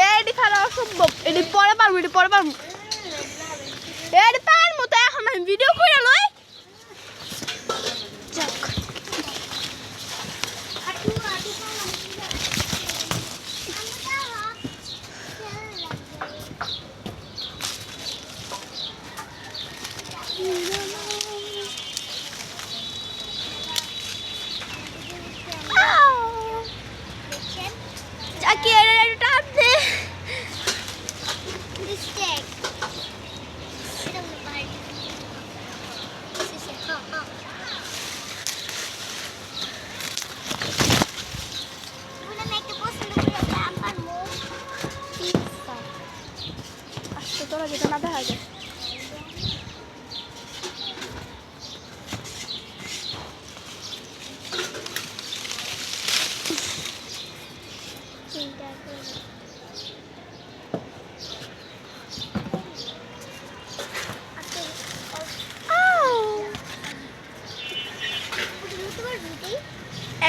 এডি খারাপ অসম্ভব এডি পরে পারবো এডি পার মতো এখন আমি ভিডিও করে লই যাক Jackie, ada tap deh. Mistake. Kita mulai. Sisi. Ha. Muna make the post dulu ya gambar mo. Pizza. Asto tola kita nada aja.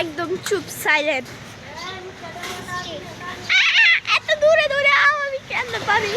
একদম চুপ সাইলেন্ট এত দূরে দূরে আমি কেন পারি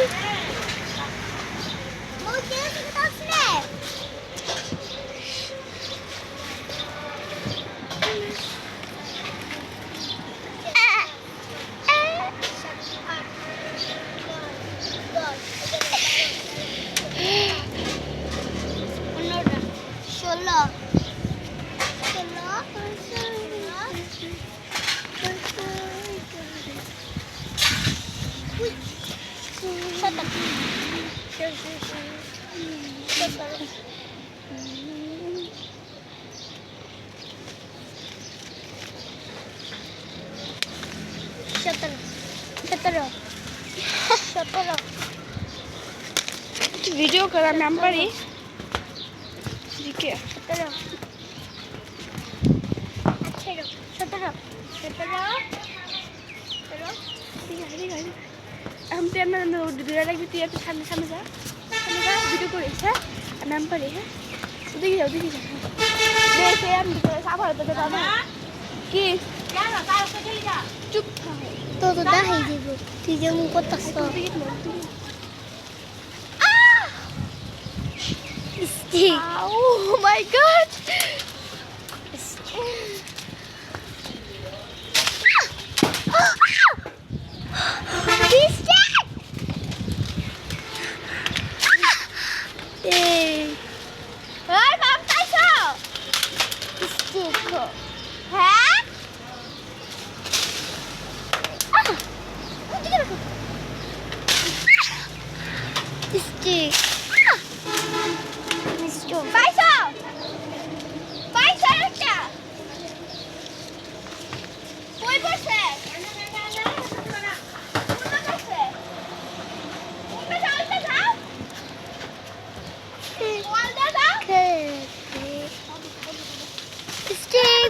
वीडियो करा मैं पड़ी ठीक है हम तो दूर लगी थी सामने सामने जा वीडियो को मैम पड़ी है देखी जाओ देखिए हम साफ कि चुप तो दाही দিব তুই যেমন করতেছ Oh my god! Stick.